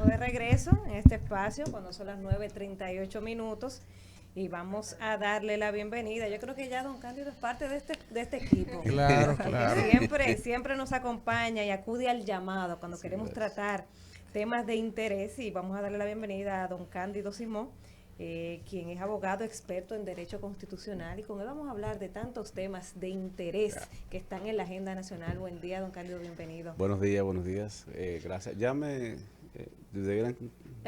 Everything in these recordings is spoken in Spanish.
estamos de regreso en este espacio cuando son las 9:38 y vamos a darle la bienvenida. Yo creo que ya don Cándido es parte de este equipo. Claro, claro. Siempre nos acompaña y acude al llamado cuando queremos tratar temas de interés, y vamos a darle la bienvenida a don Cándido Simón, quien es abogado experto en Derecho Constitucional, y con él vamos a hablar de tantos temas de interés que están en la agenda nacional. Buen día, don Cándido, bienvenido. Buenos días. Gracias. Deberían,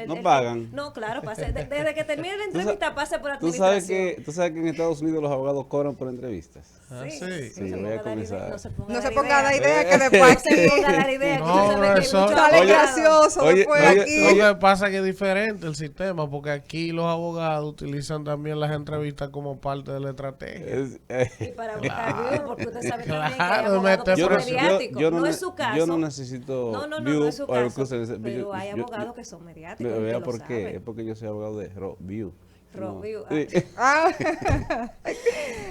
no pagan. pagan. No, claro, desde que termine la entrevista pase por Tú administración. sabes que en Estados Unidos los abogados cobran por entrevistas. Sí. Voy a comenzar. No se ponga a dar idea que después no se ponga a dar idea. No, eso sale gracioso después aquí. Lo que pasa es que es diferente el sistema, porque aquí los abogados utilizan también las entrevistas como parte de la estrategia. Y para buscar views, porque usted sabe también que hay Claro, abogados que son yo mediáticos. No es su caso. Yo no necesito no es su caso. Pero Pero hay abogados que son mediáticos. Vea por qué. Es porque yo soy abogado de View. View.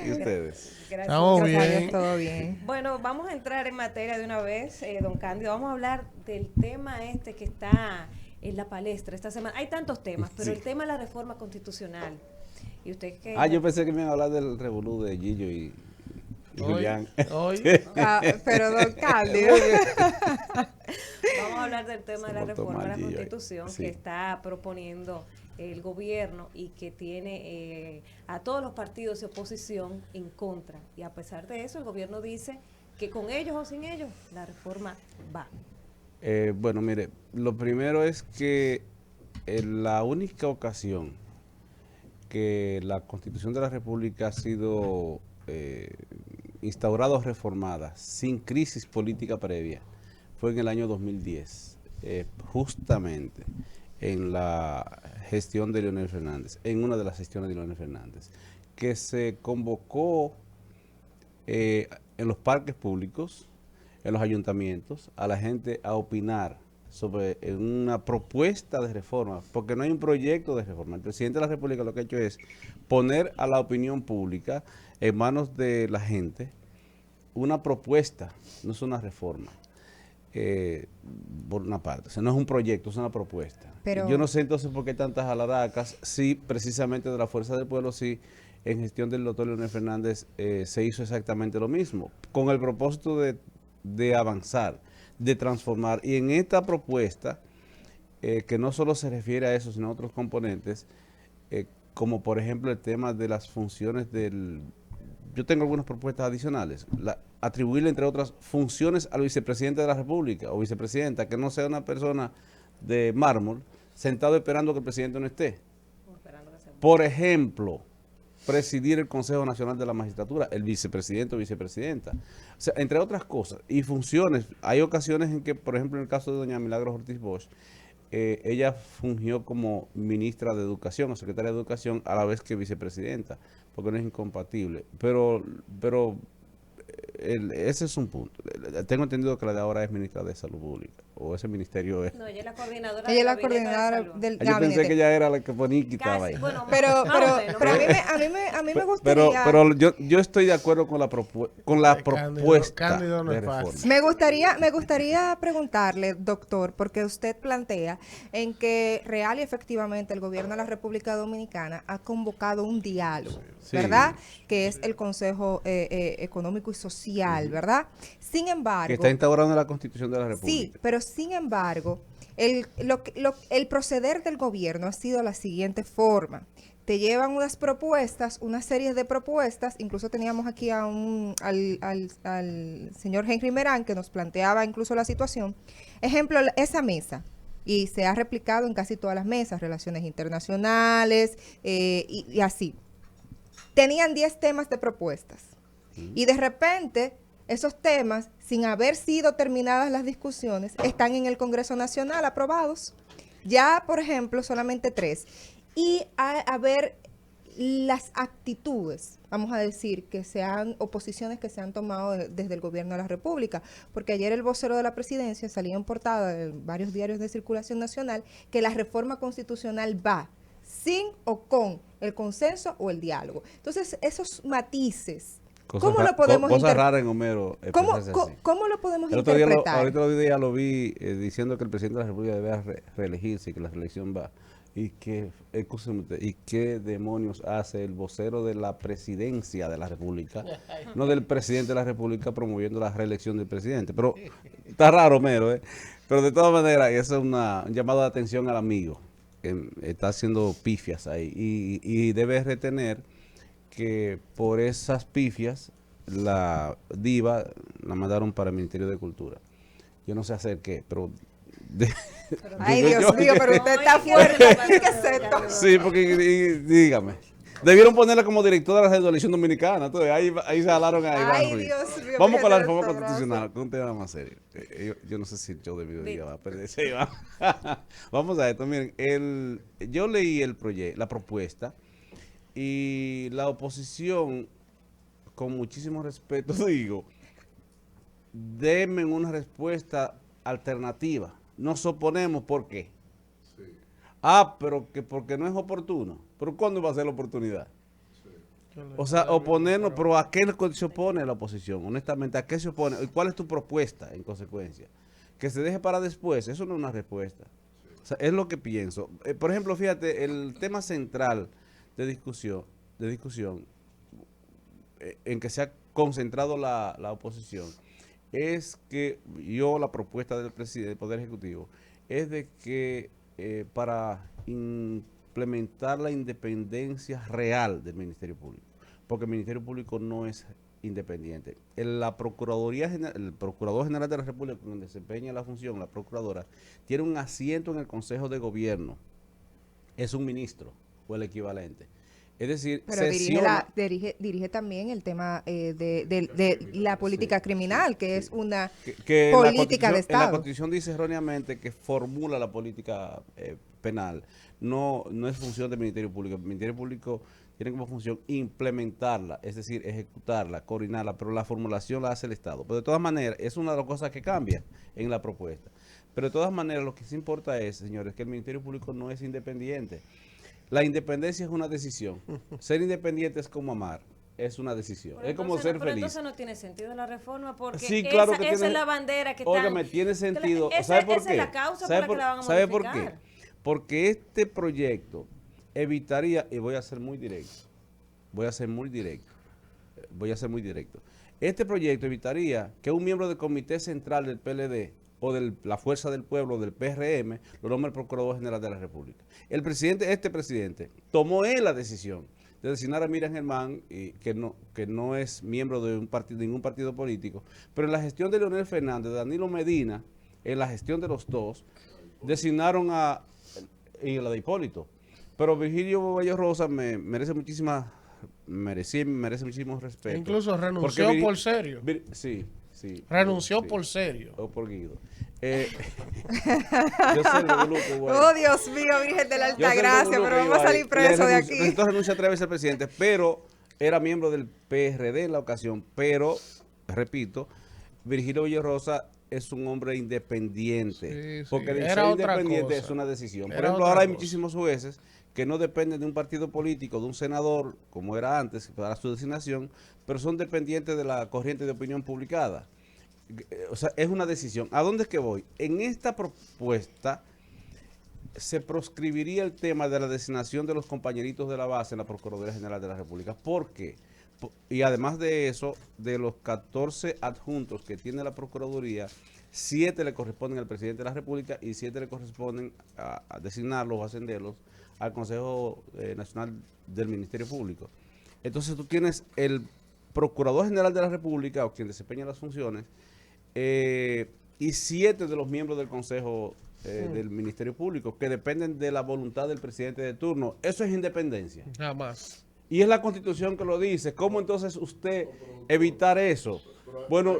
¿Y ustedes? Gracias. Estamos bien. Todo bien. Bueno, vamos a entrar en materia de una vez, don Cándido. Vamos a hablar del tema que está en la palestra esta semana. Hay tantos temas, pero el tema es la reforma constitucional. ¿Y usted qué? Yo pensé que me iban a hablar del revolú de Gillo y Julián. Pero don Cándido. Vamos a hablar del tema de la reforma de la Gillo, Constitución que está proponiendo el gobierno y que tiene a todos los partidos de oposición en contra. Y a pesar de eso, el gobierno dice que con ellos o sin ellos, la reforma va. Bueno, mire, lo primero es que la única ocasión que la Constitución de la República ha sido instaurada o reformada sin crisis política previa fue en el año 2010, justamente en la gestión de Leonel Fernández, en una de las gestiones de Leonel Fernández, que se convocó en los parques públicos, en los ayuntamientos, a la gente a opinar sobre una propuesta de reforma, porque no hay un proyecto de reforma. El presidente de la República lo que ha hecho es poner a la opinión pública en manos de la gente una propuesta, no es una reforma. Por una parte, o sea, no es un proyecto, es una propuesta. Pero yo no sé entonces por qué tantas alaracas, sí, precisamente de la Fuerza del Pueblo, sí, en gestión del doctor Leonel Fernández se hizo exactamente lo mismo, con el propósito de avanzar, de transformar. Y en esta propuesta, que no solo se refiere a eso, sino a otros componentes, como por ejemplo el tema de las funciones del... Yo tengo algunas propuestas adicionales. Atribuirle, entre otras, funciones al vicepresidente de la República o vicepresidenta, que no sea una persona de mármol sentado esperando que el presidente no esté. Por ejemplo, presidir el Consejo Nacional de la Magistratura, el vicepresidente o vicepresidenta. O sea, entre otras cosas. Y funciones. Hay ocasiones en que, por ejemplo, en el caso de doña Milagros Ortiz Bosch, ella fungió como ministra de Educación o secretaria de Educación a la vez que vicepresidenta, porque no es incompatible. Pero ese es un punto. Tengo entendido que la de ahora es ministra de Salud Pública, o ese ministerio es... No, ella es la coordinadora. Ella es la coordinadora del Yo gabinete. pensé que ella era la que ponía y quitaba ahí. Bueno, Pero a mí me gustaría... Pero yo estoy de acuerdo con la propuesta Cándido no de es reforma. fácil. Me gustaría preguntarle, doctor, porque usted plantea en que real y efectivamente el gobierno de la República Dominicana ha convocado un diálogo, Sí. ¿verdad? Que es el Consejo Económico y Social, ¿verdad? Sin embargo... Que está instaurando la Constitución de la Sí, República. pero sin embargo, el proceder del gobierno ha sido la siguiente forma. Te llevan unas propuestas, una serie de propuestas, incluso teníamos aquí al señor Henry Merán, que nos planteaba incluso la situación. Ejemplo, esa mesa, y se ha replicado en casi todas las mesas, relaciones internacionales y así. Tenían 10 temas de propuestas, y de repente... Esos temas, sin haber sido terminadas las discusiones, están en el Congreso Nacional aprobados. Ya, por ejemplo, solamente 3. Y a ver las actitudes, vamos a decir, oposiciones que se han tomado desde el gobierno de la República. Porque ayer el vocero de la presidencia salía en portada de varios diarios de circulación nacional que la reforma constitucional va sin o con el consenso o el diálogo. Entonces, esos matices ¿Cómo lo podemos Cosas raras en Homero. ¿Cómo lo podemos El otro día, interpretar? ahorita el día lo vi diciendo que el presidente de la República debe reelegirse y que la reelección va. ¿Y qué demonios hace el vocero de la presidencia de la República? No del presidente de la República promoviendo la reelección del presidente. Pero está raro, Homero, ¿eh? Pero de todas maneras, eso es un llamado de atención al amigo. Que está haciendo pifias ahí. Y debe retener que por esas pifias la diva la mandaron para el Ministerio de Cultura. Yo no sé hacer qué, pero... Ay, Dios mío, pero usted está fuerte. ¿Qué es esto? Sí, porque dígame. Debieron ponerla como directora de la televisión dominicana. Entonces, ahí se jalaron a Iván Ay, Ruiz. Dios mío. Vamos con la fíjate reforma esto, constitucional, con un tema más serio. Yo no sé si yo debido de va a perderse. Vamos a esto. Miren, yo leí el proyecto, la propuesta, y la oposición, con muchísimo respeto, digo, denme una respuesta alternativa. Nos oponemos, ¿por qué? Sí. Pero que porque no es oportuno. ¿Pero cuándo va a ser la oportunidad? Sí. O sea, oponernos, pero ¿a qué se opone la oposición? Honestamente, ¿a qué se opone? ¿Y cuál es tu propuesta en consecuencia? Que se deje para después, eso no es una respuesta. Sí. O sea, es lo que pienso. Por ejemplo, fíjate, el tema central de discusión en que se ha concentrado la oposición, es que la propuesta del presidente del Poder Ejecutivo es de que para implementar la independencia real del Ministerio Público, porque el Ministerio Público no es independiente. El Procurador General de la República, donde desempeña la función, la Procuradora, tiene un asiento en el Consejo de Gobierno, es un ministro o el equivalente. Es decir, pero dirige también el tema de la política criminal, que es una política de Estado. En la Constitución dice erróneamente que formula la política penal. No es función del Ministerio Público. El Ministerio Público tiene como función implementarla, es decir, ejecutarla, coordinarla, pero la formulación la hace el Estado. Pero de todas maneras, es una de las cosas que cambia en la propuesta. Pero de todas maneras, lo que sí importa es, señores, que el Ministerio Público no es independiente. La independencia es una decisión. Ser independiente es como amar. Es una decisión. Pero es como ser feliz. Pero entonces no tiene sentido la reforma porque sí, claro esa es la bandera que óigame, tiene sentido. ¿Sabe por qué? Esa es la causa por la que la van a modificar. ¿Sabe por qué? Porque este proyecto evitaría, y voy a ser muy directo, este proyecto evitaría que un miembro del Comité Central del PLD o de la Fuerza del Pueblo, del PRM, lo nombre el Procurador General de la República. Este presidente, tomó él la decisión de designar a Miriam Germán, que no es miembro de ningún partido político, pero en la gestión de Leonel Fernández, de Danilo Medina, en la gestión de los dos, designaron y la de Hipólito. Pero Virgilio Bello Rosa merece muchísimo respeto. Incluso renunció por serio. Sí. Renunció por serio. O por Guido. Yo sé el bueno. Oh, Dios mío, Virgen de la Altagracia, pero vamos a salir preso de aquí. Entonces renuncia 3 veces al presidente, pero era miembro del PRD en la ocasión. Pero, repito, Virgilio Villarrosa es un hombre independiente. Sí. Porque el ser independiente es una decisión. Por ejemplo, ahora hay muchísimos jueces que no dependen de un partido político, de un senador, como era antes, para su designación, pero son dependientes de la corriente de opinión publicada. O sea, es una decisión. ¿A dónde es que voy? En esta propuesta se proscribiría el tema de la designación de los compañeritos de la base en la Procuraduría General de la República. ¿Por qué? Y además de eso, de los 14 adjuntos que tiene la Procuraduría, 7 le corresponden al presidente de la República y 7 le corresponden a designarlos o ascenderlos al Consejo Nacional del Ministerio Público. Entonces tú tienes el Procurador General de la República, o quien desempeña las funciones, y 7 de los miembros del Consejo del Ministerio Público, que dependen de la voluntad del presidente de turno. Eso es independencia. Jamás. Y es la Constitución que lo dice. ¿Cómo entonces usted evitar eso? Bueno,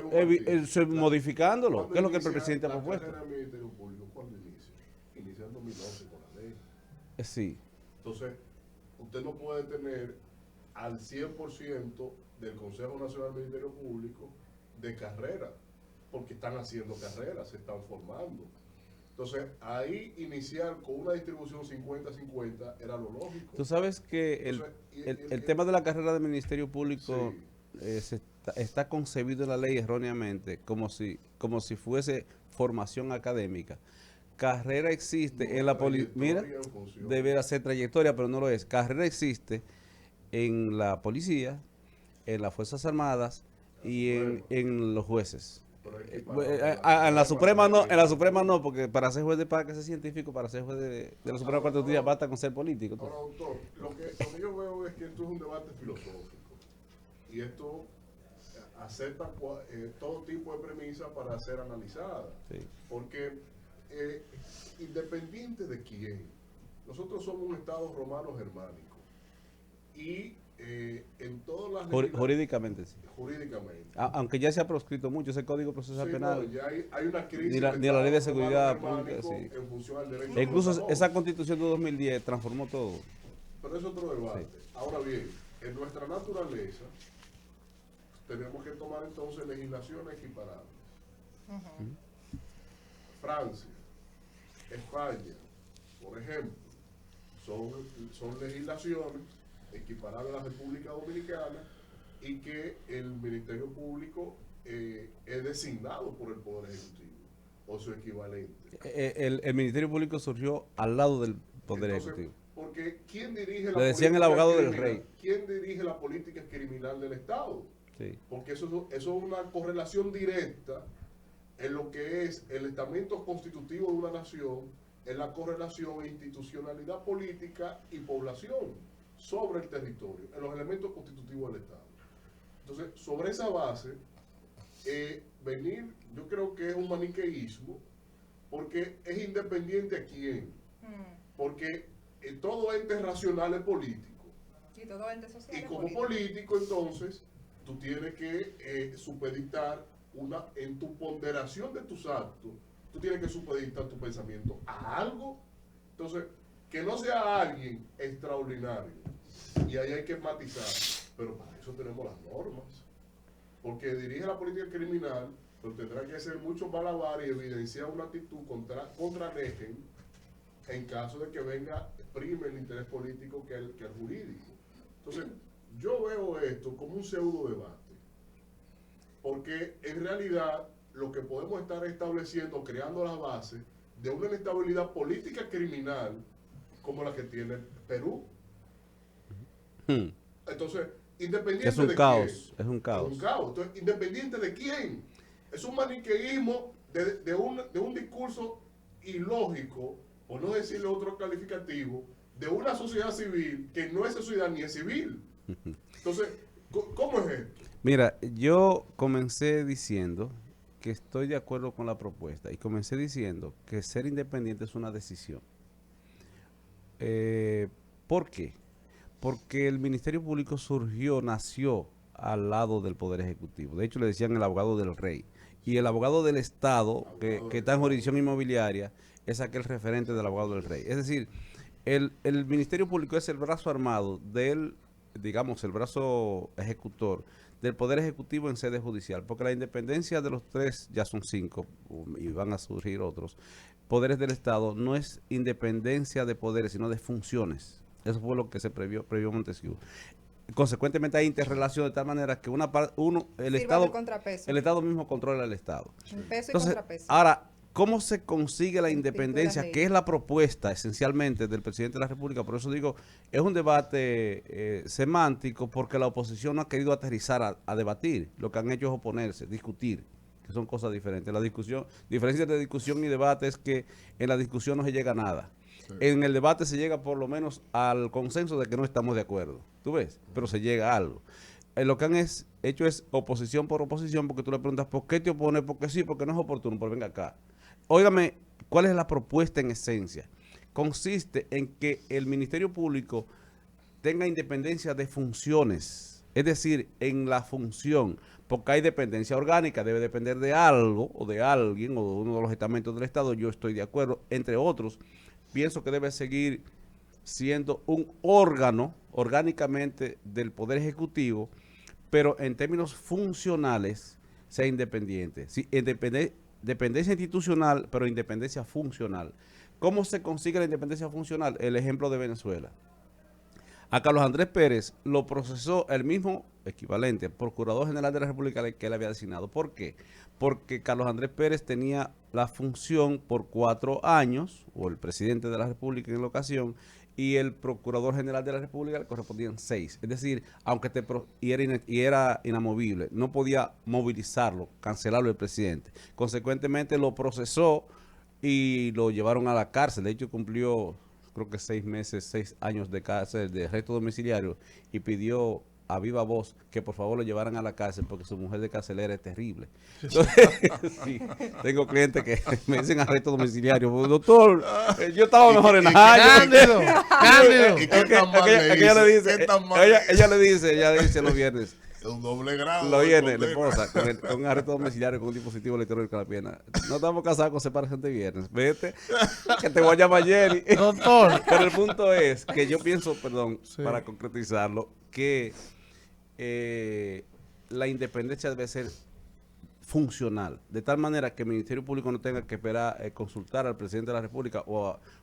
modificándolo. ¿Qué es lo que el presidente ha propuesto? ¿Cuándo inicia? Inicia en 2011 con la ley. Sí. Entonces, usted no puede tener al 100% del Consejo Nacional del Ministerio Público de carrera, porque están haciendo carreras, se están formando. Entonces, ahí iniciar con una distribución 50-50 era lo lógico. Tú sabes que el tema de la carrera del Ministerio Público está concebido en la ley erróneamente como si fuese formación académica. Carrera existe en la policía. Mira, debería ser trayectoria, pero no lo es. Carrera existe en la policía, en las Fuerzas Armadas y en los jueces. En la Suprema no, porque para ser juez de paz hay que ser científico, para ser juez de la Suprema Corte de Justicia basta con ser político. Ahora, doctor, lo que yo veo es que esto es un debate filosófico y esto acepta todo tipo de premisas para ser analizada, Sí. porque independiente de quién, nosotros somos un Estado romano germánico y en todas las Jurídicamente sí. jurídicamente. Aunque ya se ha proscrito mucho ese Código Procesal Sí, Penal. no, ya hay una crisis Ni la del ley de Estado seguridad romano pública, germánico sí. en función al derecho E incluso anglosajono. esa Constitución de 2010 transformó todo. Pero es otro debate. Sí. Ahora bien, en nuestra naturaleza tenemos que tomar entonces legislaciones equiparables. Francia, España, por ejemplo, son legislaciones equiparables a la República Dominicana y que el Ministerio Público es designado por el Poder Ejecutivo o su equivalente. El Ministerio Público surgió al lado del Poder Entonces, Ejecutivo. porque ¿quién dirige la Le decían el política abogado del criminal? rey. ¿Quién dirige la política criminal del Estado? Sí. Porque eso es una correlación directa en lo que es el estamento constitutivo de una nación, en la correlación e institucionalidad política y población sobre el territorio, en los elementos constitutivos del Estado. Entonces, sobre esa base, yo creo que es un maniqueísmo, porque es independiente a quién, porque todo ente racional es político. Y todo ente social Y como político, entonces, tú tienes que supeditar en tu ponderación de tus actos, tú tienes que supeditar tu pensamiento a algo. Entonces, que no sea alguien extraordinario. Y ahí hay que matizar. Pero para eso tenemos las normas. Porque dirige la política criminal, pero tendrá que hacer mucho malabar y evidenciar una actitud contra régimen en caso de que venga, prime el interés político que el jurídico. Entonces, yo veo esto como un pseudo debate. Porque en realidad lo que podemos estar estableciendo, creando las bases de una inestabilidad política criminal como la que tiene Perú. Entonces, independiente Es un de caos, quién, es un caos. Es un caos. Entonces, independiente de quién, es un maniqueísmo de un discurso ilógico, por no decirle otro calificativo, de una sociedad civil que no es sociedad ni es civil. Entonces, ¿cómo es esto? Mira, yo comencé diciendo que estoy de acuerdo con la propuesta y comencé diciendo que ser independiente es una decisión. ¿Por qué? Porque el Ministerio Público nació al lado del Poder Ejecutivo. De hecho, le decían el abogado del rey. Y el abogado del Estado, que está en jurisdicción inmobiliaria, es aquel referente del abogado del rey. Es decir, el Ministerio Público es el brazo armado del, digamos, el brazo ejecutor del Poder Ejecutivo en sede judicial, porque la independencia de los tres, ya son 5, y van a surgir otros, poderes del Estado, no es independencia de poderes, sino de funciones. Eso fue lo que se previó Montesquieu. Consecuentemente hay interrelación de tal manera que el Estado mismo controla el Estado. Un peso y Entonces, contrapeso. ahora, ¿cómo se consigue la El espíritu de la independencia? ley. Que es la propuesta esencialmente del presidente de la República. Por eso digo, es un debate semántico, porque la oposición no ha querido aterrizar a debatir. Lo que han hecho es oponerse, discutir, que son cosas diferentes. La diferencia de discusión y debate es que en la discusión no se llega a nada. Sí. En el debate se llega por lo menos al consenso de que no estamos de acuerdo. ¿Tú ves? Pero se llega a algo. Lo que han hecho es oposición por oposición, porque tú le preguntas, ¿por qué te opones? Porque sí, porque no es oportuno, pero venga acá. Óigame, ¿cuál es la propuesta en esencia? Consiste en que el Ministerio Público tenga independencia de funciones, es decir, en la función, porque hay dependencia orgánica, debe depender de algo, o de alguien, o de uno de los estamentos del Estado, yo estoy de acuerdo, entre otros, pienso que debe seguir siendo un órgano, orgánicamente, del Poder Ejecutivo, pero en términos funcionales, sea independiente. Sí, dependencia institucional, pero independencia funcional. ¿Cómo se consigue la independencia funcional? El ejemplo de Venezuela. A Carlos Andrés Pérez lo procesó el mismo equivalente, Procurador General de la República que él había designado. ¿Por qué? Porque Carlos Andrés Pérez tenía la función por 4 años, o el presidente de la República en la ocasión, y el Procurador General de la República le correspondían 6. Es decir, aunque era inamovible, no podía movilizarlo, cancelarlo el presidente. Consecuentemente lo procesó y lo llevaron a la cárcel. De hecho, cumplió creo que 6 años de cárcel, de arresto domiciliario, y pidió a viva voz que por favor lo llevaran a la cárcel porque su mujer de carcelera es terrible. Entonces, sí, tengo clientes que me dicen arresto domiciliario. Doctor, yo estaba mejor en Cándido, Cándido. ¿Y qué tan mal le ella le hice? dice, ¿Qué tan mal? ella le dice los viernes, Es un doble grado. lo de viene, la condena. esposa, con un arresto domiciliario con un dispositivo electrónico en la pierna. No estamos casados con separación de viernes. Vete, que te voy a llamar Jerry. Doctor. Pero el punto es que yo pienso, perdón, Sí. para concretizarlo, que la independencia debe ser funcional, de tal manera que el Ministerio Público no tenga que esperar consultar al presidente de la República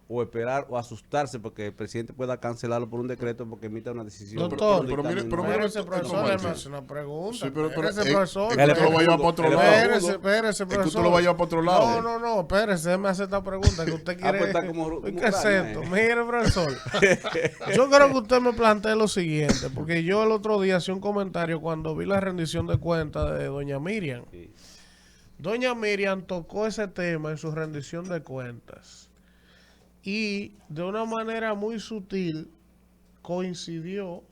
o esperar o asustarse porque el presidente pueda cancelarlo por un decreto porque emita una decisión. Doctor, pero mire, dictamen. Espérese, esto- profesor, ¿cómo déjeme así? hacer una pregunta. Sí, pero Espérese, es profesor. que tú lo vas a llevar para otro lado. Espérese, Es que tú profesor. lo vas a llevar para otro lado. No, espérese, déjeme hacer esta pregunta que usted quiere. pues está como ¿Qué Ucrania, es esto? Mire, profesor. Yo creo que usted me plantee lo siguiente, porque yo el otro día hacía un comentario cuando vi la rendición de cuentas de doña Miriam. Sí. Doña Miriam tocó ese tema en su rendición de cuentas y de una manera muy sutil coincidió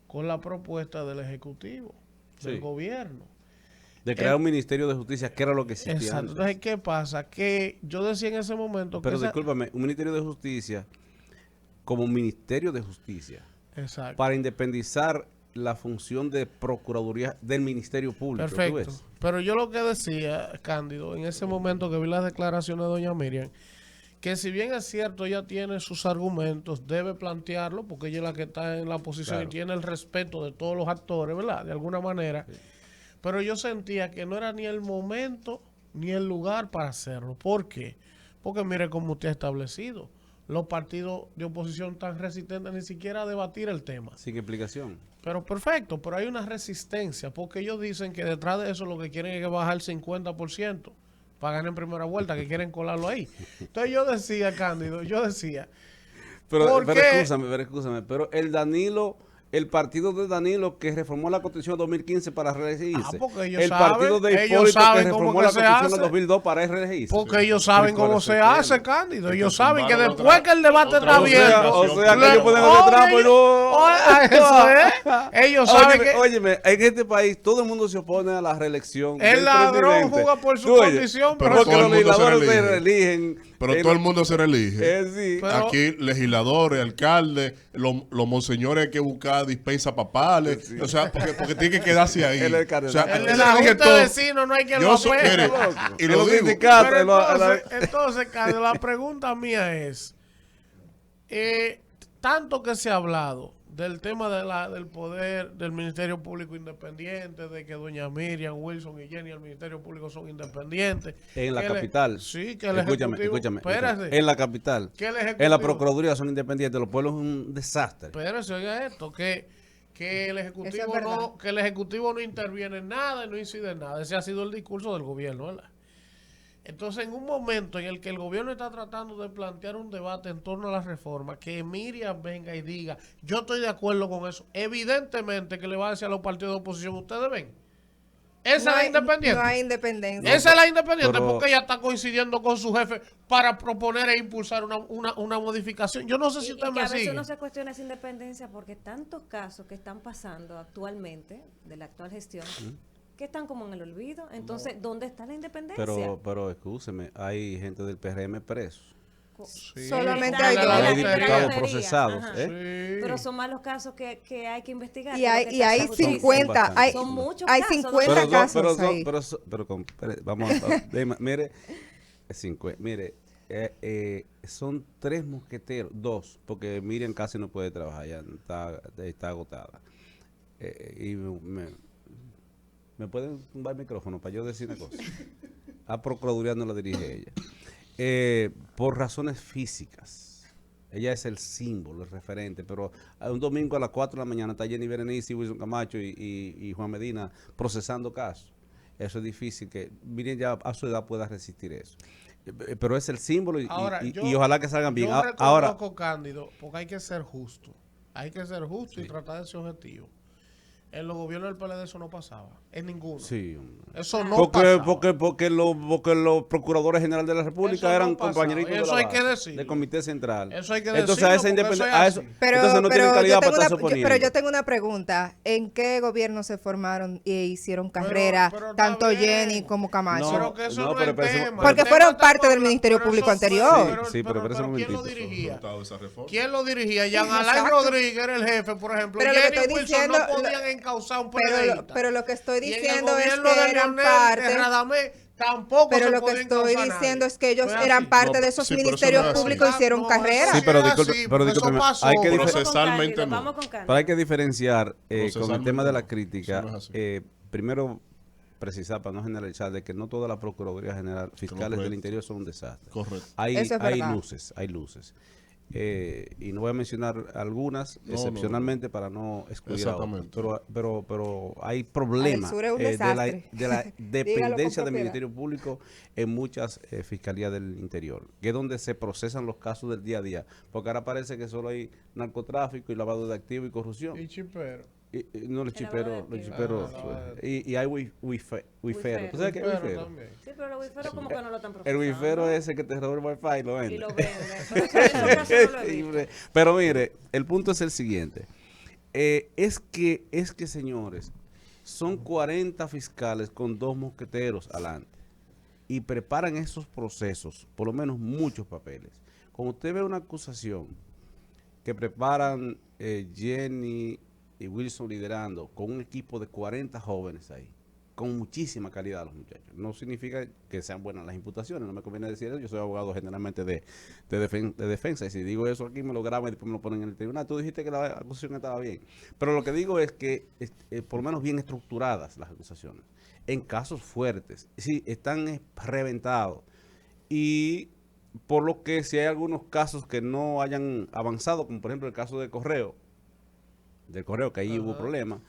con la propuesta del Ejecutivo, del Sí. gobierno. De crear un Ministerio de Justicia, que era lo que existía Exacto. antes. Entonces, ¿qué pasa? Que yo decía en ese momento Pero que discúlpame, un Ministerio de Justicia como Ministerio de Justicia Exacto. para independizar la función de Procuraduría del Ministerio Público. ¿tú Perfecto. ves? Pero yo lo que decía, Cándido, en ese momento que vi las declaraciones de doña Miriam, que si bien es cierto, ella tiene sus argumentos, debe plantearlo, porque ella es la que está en la posición Claro. y tiene el respeto de todos los actores, ¿verdad? De alguna manera. Pero yo sentía que no era ni el momento ni el lugar para hacerlo. ¿Por qué? Porque mire cómo usted ha establecido. Los partidos de oposición tan resistentes ni siquiera a debatir el tema. Sin explicación. Pero perfecto, pero hay una resistencia, porque ellos dicen que detrás de eso lo que quieren es que bajar el 50% para ganar en primera vuelta, que quieren colarlo ahí. Entonces yo decía, Cándido, Pero ¿por qué? escúchame, pero el partido de Danilo que reformó la Constitución en 2015 para reelegirse. Porque ellos el saben, partido de ellos Hipólito que saben cómo reformó que la se Constitución hace. en 2002 para reelegirse. Porque ellos saben ¿Cuál cómo es se el hace, tema? Cándido. Que Ellos te saben que tumbaron después que el debate otra está vez. abierto. O sea, que ellos pueden hacer trampa y no. Eso es. Ellos saben que Óyeme, en este país todo el mundo se opone a la reelección. el del ladrón presidente. juega por su Tú oyes, condición, pero pero porque todo los el mundo se legisladores se reelige. reeligen. Pero todo el mundo se reelige. Sí. Pero- Aquí legisladores, alcaldes, los monseñores hay que buscar dispensa papales. O sea, porque tiene que quedarse ahí. Él es el cardenal. O sea, el aquí de se la elige Junta todo. de Vecinos no hay que Yo lo soy- apele. mire, y En lo los digo. sindicatos, Pero entonces, Carlos, la pregunta mía es, tanto que se ha hablado del tema del poder del Ministerio Público Independiente, de que doña Miriam, Wilson y Jenny del Ministerio Público son independientes. En la que capital. Sí, que el Escúchame. Espérate. En la capital. Que el Ejecutivo. En la Procuraduría son independientes. Los pueblos es un desastre. Espérate, oiga esto, que el Eso Ejecutivo es verdad. que el Ejecutivo no interviene en nada y no incide en nada. Ese ha sido el discurso del gobierno, ¿verdad? Entonces, en un momento en el que el gobierno está tratando de plantear un debate en torno a la reforma, que Miriam venga y diga, yo estoy de acuerdo con eso, evidentemente que le va a decir a los partidos de oposición, ustedes ven, esa No es la hay- independiente. No hay independencia. Esa es la independiente Pero- porque ella está coincidiendo con su jefe para proponer e impulsar una modificación. Yo no sé si Y usted que me a veces sigue. uno se cuestiona esa independencia porque tantos casos que están pasando actualmente de la actual gestión que están como en el olvido. Entonces, ¿dónde está la independencia? Pero escúcheme, hay gente del PRM presos. Sí. Solamente Está hay en dos. la Hay Secretaría. diputados procesados. Ajá. ¿eh? Sí. Pero son más los casos que hay que investigar. Y que lo hay, que y está hay en la justicia. 50, hay, Son muchos hay casos, 50 doctor. casos ahí. Vamos mire, mire, son 3 mosqueteros, 2, porque Miriam casi no puede trabajar, ya está agotada. Y me pueden tumbar el micrófono para yo decir una cosa. A Procuraduría no la dirige ella. Por razones físicas, Ella es el símbolo, el referente, pero un domingo a las 4 de la mañana está Jenny Berenice, Wilson Camacho y Juan Medina procesando casos. Eso es difícil que Miriam ya a su edad pueda resistir eso. Pero es el símbolo Ahora, y ojalá que salgan bien. Yo Ahora, reconozco, Cándido, porque hay que ser justo. Hay que ser justo y tratar de ese objetivo. En los gobiernos del PLD eso no pasaba. En ninguno. sí. Eso no pasaba. Porque los procuradores generales de la República Eso no eran pasaba. compañeritos Eso de la hay que base, decirlo. del Comité Central. Eso hay que Entonces, a esa decirlo, porque independencia, eso es así. entonces no tienen calidad para estar pero suponiendo. yo tengo una pregunta. ¿En qué gobierno se formaron e hicieron carrera pero está tanto bien. Jenny como Camacho? Pero que eso No, no, pero es parece- el tema. Porque El fueron tema está parte del con Ministerio pero Público eso anterior. Sí, pero espérese un ¿quién lo momentito. dirigía? Resultado de esa reforma. ¿Quién lo dirigía? Jean Alain Exacto. Rodríguez era el jefe, por ejemplo. Pero lo que Jenny estoy Wilson diciendo- no podían encauzar un Pero, PLDista. pero lo que estoy Y en el diciendo es gobierno de que eran Leonel parte. de Radamés tampoco Pero se lo que podía estoy encauzar diciendo nadie. es que ellos Fue eran así. parte No, de esos sí, pero eso ministerios no es así. públicos y hicieron No, carrera. eso Sí, pero es disculpe, así, pero porque eso discúlpeme, pasó. hay que Vamos con Procesalmente Cándido, no. vamos con Cándido. Pero hay que diferenciar con el Procesalmente tema de la no. crítica. Eso no es así. Primero, precisar, para no generalizar, de que no toda la Procuraduría General, fiscales Correcto. del interior son un desastre. Correcto. Hay, Eso es hay verdad. luces, hay luces. Y no voy a mencionar algunas, No, excepcionalmente para no excluir a otras. Exactamente. Pero hay problemas Ay, el sur es un de la desastre. dependencia del propiedad. Ministerio Público en muchas fiscalías del interior, que es donde se procesan los casos del día a día. Porque ahora parece que solo hay narcotráfico y lavado de activos y corrupción. Y chipero. No, los El lavado chiperos, de los activos. chiperos. Y hay wifero. ¿Tú sabes qué es Chipero wifero? también. Sí, pero los wiferos como que no lo están El procesando. wifero es ese que te roba el wifi y lo vende. Y lo venden. Pero eso en esos casos no lo he visto. Pero mire, el punto es el siguiente. Es que, señores, son 40 fiscales con 2 mosqueteros adelante. Y preparan esos procesos, por lo menos muchos papeles. Cuando usted ve una acusación que preparan Jenny y Wilson liderando con un equipo de 40 jóvenes ahí, con muchísima calidad los muchachos. No significa que sean buenas las imputaciones, no me conviene decir eso. Yo soy abogado generalmente de defensa, y si digo eso aquí me lo graban y después me lo ponen en el tribunal. Tú dijiste que la acusación estaba bien, pero lo que digo es que por lo menos bien estructuradas las acusaciones, en casos fuertes, sí, están reventados, y por lo que si hay algunos casos que no hayan avanzado, como por ejemplo el caso del Correo, que ahí hubo problemas,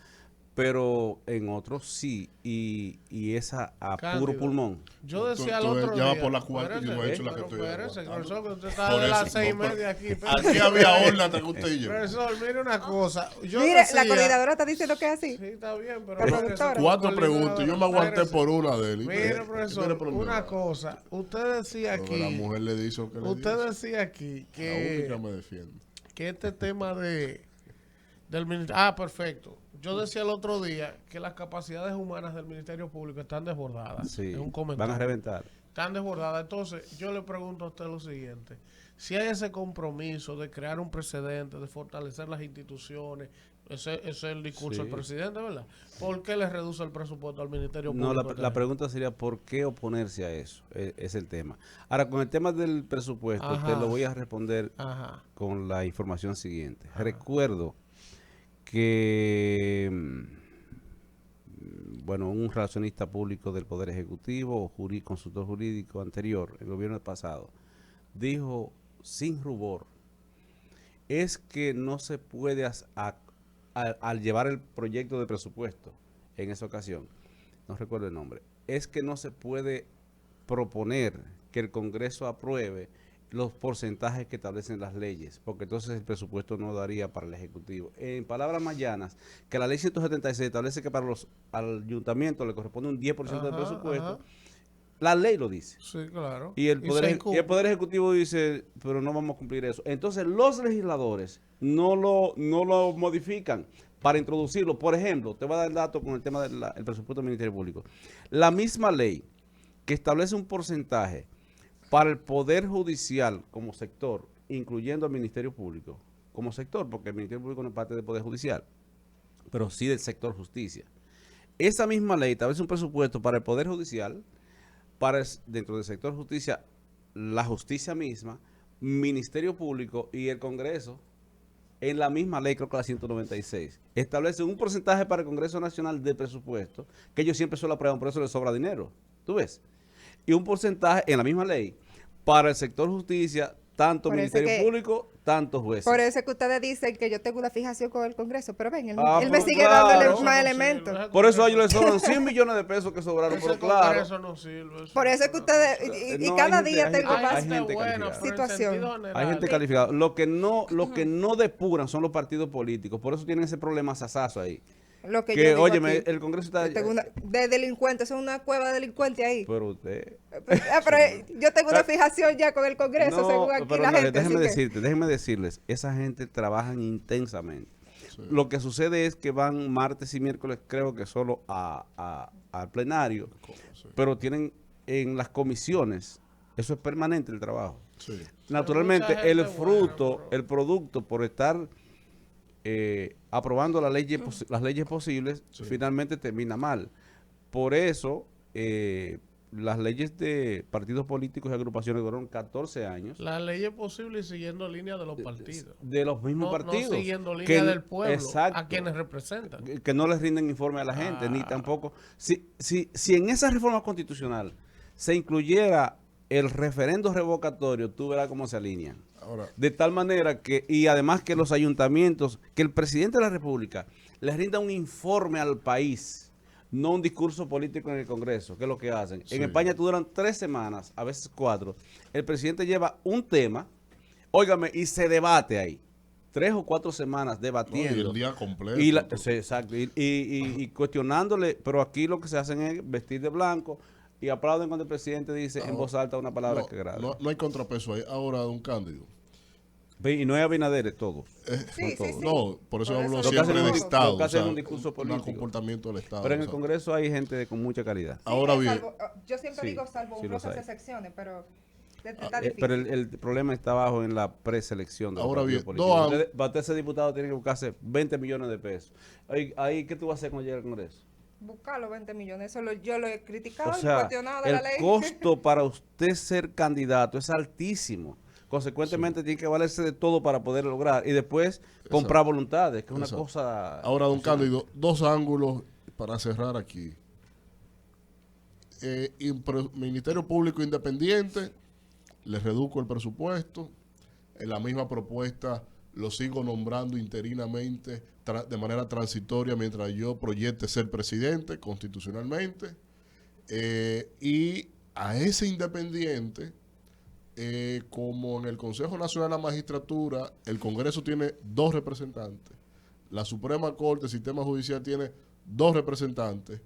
pero en otros sí, y esa a Cándido. puro pulmón. Yo decía el Tú otro ya día. vas por la cuarta y yo no he hecho la que pero estoy espérese, aguantando. profesor, que usted está Por de eso, las 6:30 pero- aquí. Aquí había orden hasta que usted y yo. Profesor, mire una cosa. Yo Mire, decía, la coordinadora está diciendo que es así. Sí, está bien, pero... La espérese, productora. Cuatro preguntas, yo me aguanté espérese. por una de él. Mire, profesor, una cosa. Usted decía La aquí... mujer le dice que le Usted dice. decía aquí La única que, me defiende. que este tema del ministerio... Ah, perfecto. Yo decía el otro día que las capacidades humanas del Ministerio Público están desbordadas. Sí, Es un comentario. van a reventar. Están desbordadas. Entonces, yo le pregunto a usted lo siguiente. Si hay ese compromiso de crear un precedente, de fortalecer las instituciones, ese es el discurso Sí. del presidente, ¿verdad? ¿Por qué le reduce el presupuesto al Ministerio No, Público? la pregunta sería ¿por qué oponerse a eso? Es el tema. Ahora, con el tema del presupuesto, Ajá. te lo voy a responder Ajá. con la información siguiente. Recuerdo que bueno, un relacionista público del Poder Ejecutivo o consultor jurídico anterior, el gobierno pasado, dijo sin rubor, es que no se puede, al llevar el proyecto de presupuesto en esa ocasión, no recuerdo el nombre, es que no se puede proponer que el Congreso apruebe los porcentajes que establecen las leyes, porque entonces el presupuesto no daría para el Ejecutivo. En palabras más llanas, que la ley 176 establece que para los ayuntamientos le corresponde un 10% del Ajá, presupuesto. ajá. La ley lo dice. Sí, claro. Y el se poder, incumple. Ejecutivo dice, pero no vamos a cumplir eso. Entonces los legisladores no lo modifican para introducirlo. Por ejemplo, te voy a dar el dato con el tema del presupuesto del Ministerio Público. La misma ley que establece un porcentaje para el Poder Judicial como sector, incluyendo al Ministerio Público como sector, porque el Ministerio Público no es parte del Poder Judicial, pero sí del sector justicia. Esa misma ley establece un presupuesto para el Poder Judicial, dentro del sector justicia, la justicia misma, Ministerio Público y el Congreso, en la misma ley, creo que la 196, establece un porcentaje para el Congreso Nacional de presupuesto, que ellos siempre solo aprueban, por eso les sobra dinero. ¿Tú ves? Y un porcentaje en la misma ley para el sector justicia, tanto Por eso Ministerio que- Público, tantos jueces. Por eso es que ustedes dicen que yo tengo una fijación con el Congreso, pero ven, él, Ah, él me pues sigue claro. dándole Eso más no elementos. sirve. Por eso a ellos les sobran 100 millones de pesos que sobraron, Ese pero claro. Congreso no sirve. Por eso es que ustedes, y No, cada hay gente- día hay tengo gente- más hay gente buena, calificada. pero en situación. sentido general, Hay gente calificada. Lo que no depuran son los partidos políticos. Por eso tienen ese problema sasazo ahí. lo que yo Que, digo óyeme, aquí. el Congreso está... Yo tengo una, de delincuentes, es una cueva de delincuentes ahí. Pero usted... Pero yo tengo una fijación ya con el Congreso, No, según aquí pero la no, gente. así que- déjenme decirles, esa gente trabajan intensamente. Lo que sucede es que van martes y miércoles, creo que solo al plenario, pero tienen en las comisiones, eso es permanente el trabajo. Sí. Naturalmente, Hay mucha el gente fruto, buena, pero- el producto por estar aprobando las leyes posibles, finalmente termina mal. Por eso, las leyes de partidos políticos y agrupaciones duraron 14 años La ley es posible y siguiendo línea de los partidos. de los mismos No partidos. siguiendo que- línea del pueblo exacto, a quienes representan. que no les rinden informe a la gente, ni Ah. tampoco. Si en esa reforma constitucional se incluyera el referendo revocatorio, tú verás cómo se alinean. Ahora, De tal manera que, y además que los ayuntamientos, que el presidente de la República les rinda un informe al país, no un discurso político en el Congreso, que es lo que hacen. Sí. En España duran 3 semanas, a veces 4. El presidente lleva un tema, óigame, y se debate ahí. 3 o 4 semanas no, y debatiendo. el día completo. Y todo. sí, exacto. Y cuestionándole, pero aquí lo que se hacen es vestir de blanco y aplauden cuando el presidente dice en voz alta una palabra no, que agrada. no hay contrapeso ahí. Ahora, don Cándido. Ve, y no es Abinader, es todo. Sí, sí, sí. No, por eso Por hablo eso siempre hacen del un- Estado. lo que hacen o sea, un discurso político. comportamiento del Estado. Pero en o el sea. Congreso hay gente con mucha calidad. Ahora bien, yo siempre Sí, digo salvo sí los honrosas hay. excepciones, pero está difícil. Pero el problema está abajo en la preselección de los Ahora partidos bien, políticos. dos Para usted ser diputado tiene que buscarse 20 millones de pesos. Ahí, ¿qué tú vas a hacer cuando llegue al Congreso? Buscar los 20 millones, yo lo he criticado O y sea, cuestionado de el la ley. costo para usted ser candidato es altísimo. Consecuentemente tiene que valerse de todo para poder lograr. Y después comprar voluntades, que es una Exacto. cosa... ahora, don Cándido, dos ángulos para cerrar aquí. Ministerio Público Independiente, le reduzco el presupuesto. En la misma propuesta lo sigo nombrando interinamente de manera transitoria mientras yo proyecte ser presidente constitucionalmente. Y a ese independiente, como en el Consejo Nacional de la Magistratura, el Congreso tiene 2 representantes, la Suprema Corte, el Sistema Judicial tiene 2 representantes,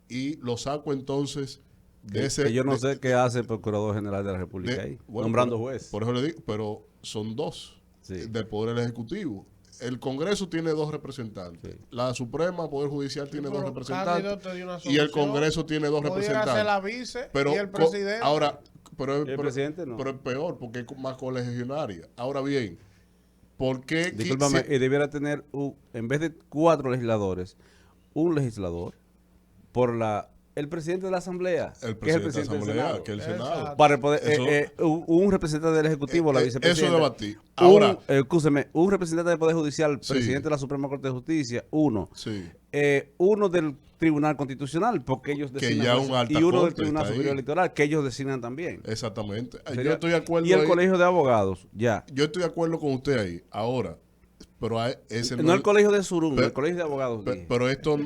y lo saco entonces de Que, ese... que yo no de- sé qué hace el Procurador General de la República de- ahí, bueno, nombrando pero- jueces. Por eso le digo, pero son 2 Sí. del Poder Ejecutivo. El Congreso tiene 2 representantes. Sí. La Suprema, Poder Judicial, tiene 2 Pero representantes. Cándido te dio una Y el solución. Congreso tiene 2 Pudiera representantes. ser la vice Pero y el presidente. ahora, El presidente no. pero es peor porque es más colegionaria. Ahora bien, ¿por qué? Discúlpame, debiera tener, en vez de 4 legisladores, un legislador por el presidente de la Asamblea, el que es el presidente de la presidente del Asamblea, Senado. que es el Exacto. Senado. Para el poder, Eso- un representante del Ejecutivo, la vicepresidenta. Eso debatí. Ahora, Escúcheme, un representante del Poder Judicial, Sí. presidente de la Suprema Corte de Justicia, uno. sí. Uno del Tribunal Constitucional, porque ellos Que designan. ya un alta y uno del corte Tribunal está ahí. Superior Electoral, que ellos designan también. Exactamente. Yo Sería- estoy de acuerdo y el ahí. Colegio de Abogados, ya. Yo estoy de acuerdo con usted ahí. Ahora, pero ese No el Colegio de Surún, pero- el Colegio de Abogados. dije. pero esto el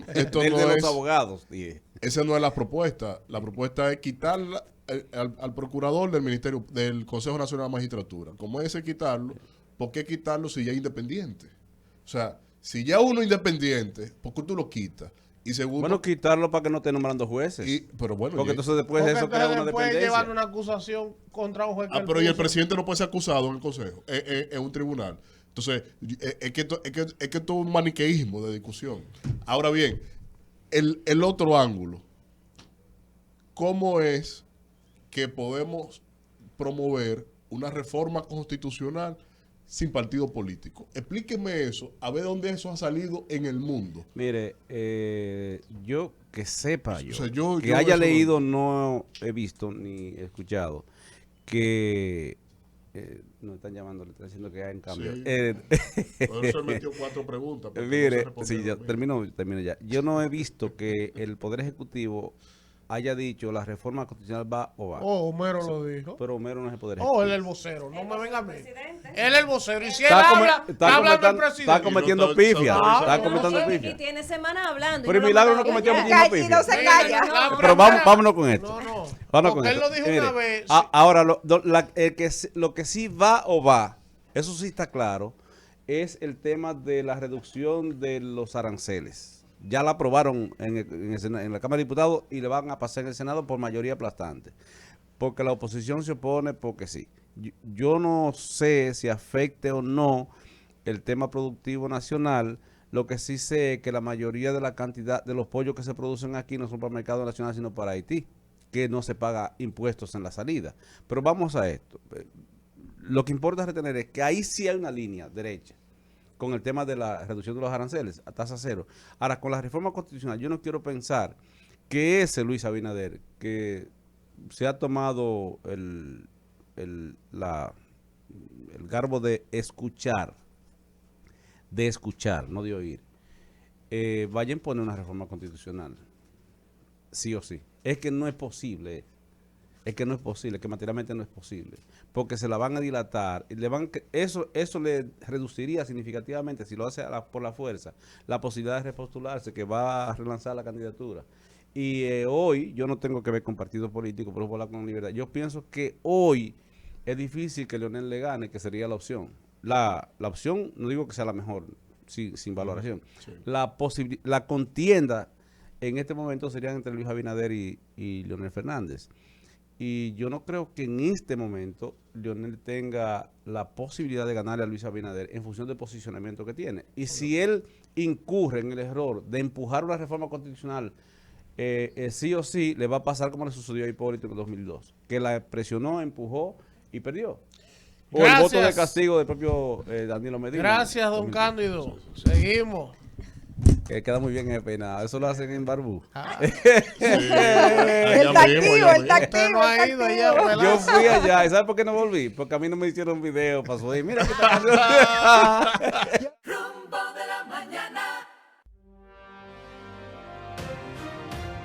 no de es... los abogados, dije. Esa no es la propuesta. La propuesta es quitar al procurador del Ministerio, del Consejo Nacional de la Magistratura. ¿Cómo es ese quitarlo? ¿Por qué quitarlo si ya es independiente? O sea, si ya uno es independiente, ¿por qué tú lo quitas? Y segundo, Bueno, quitarlo para que no esté nombrando jueces. pero bueno, Porque y- entonces después Porque eso crea entonces una después dependencia. llevan una acusación contra un juez que él pero y el puso. presidente no puede ser acusado en el Consejo, en un tribunal. Entonces, es que esto es un maniqueísmo de discusión. Ahora bien, el otro ángulo, ¿cómo es que podemos promover una reforma constitucional sin partido político? Explíqueme eso, a ver dónde eso ha salido en el mundo. Mire, yo que sepa yo, O sea, yo que eso haya no- leído, no he visto ni escuchado que nos están llamando, le están diciendo que hay en cambio. Sí. Eh, Por eso él metió 4 preguntas. porque no se mire, respondieron sí, ya, bien. termino ya. Yo no he visto que el Poder Ejecutivo haya dicho la reforma constitucional va o va. Oh, Homero lo dijo. Pero Homero no es el poder Oh, él ejecutivo. es el vocero, no me venga a mí. Presidente. Él es el vocero. Y si él Está habla, está hablando el presidente. está cometiendo Y no está pifia. autorizado. Está No, cometiendo Y pifia. tiene semanas hablando. Pero Milagro no cometió Calla, muchísima y no pifia. se calla. Pero vámonos con esto. No, no. Vámonos con Porque él esto. lo dijo Mire, una vez. ahora, lo que sí va o va, eso sí está claro, es el tema de la reducción de los aranceles. Ya la aprobaron en la Cámara de Diputados y le van a pasar en el Senado por mayoría aplastante. Porque la oposición se opone porque sí. Yo no sé si afecte o no el tema productivo nacional. Lo que sí sé es que la mayoría de la cantidad de los pollos que se producen aquí no son para el mercado nacional, sino para Haití, que no se paga impuestos en la salida. Pero vamos a esto. Lo que importa retener es que ahí sí hay una línea derecha con el tema de la reducción de los aranceles a tasa cero. Ahora, con la reforma constitucional, yo no quiero pensar que ese Luis Abinader, que se ha tomado el garbo de escuchar, no de oír, vaya a imponer una reforma constitucional, sí o sí. Es que no es posible, que materialmente no es posible, porque se la van a dilatar, y eso le reduciría significativamente, si lo hace por la fuerza, la posibilidad de repostularse, que va a relanzar la candidatura. Y hoy, yo no tengo que ver con partidos políticos, pero voy a hablar con libertad. Yo pienso que hoy es difícil que Leonel le gane, que sería la opción. La opción, no digo que sea la mejor, sin valoración. Sí. La contienda en este momento serían entre Luis Abinader y Leonel Fernández. Y yo no creo que en este momento Leonel tenga la posibilidad de ganarle a Luis Abinader en función del posicionamiento que tiene. Y si él incurre en el error de empujar una reforma constitucional, sí o sí le va a pasar como le sucedió a Hipólito en el 2002, que la presionó, empujó y perdió. O el Gracias. voto de castigo del propio Danilo Medina. Gracias, don 2002. Cándido. Seguimos. Que queda muy bien en el peinado. Eso lo hacen en Barbú. El Allá mismo, tactivo, allá el mismo. Usted no ha tactivo. ido allá, ¿verdad? Yo fui allá. ¿Y sabes por qué no volví? Porque a mí no me hicieron video. Pasó ahí. Mira qué está haciendo.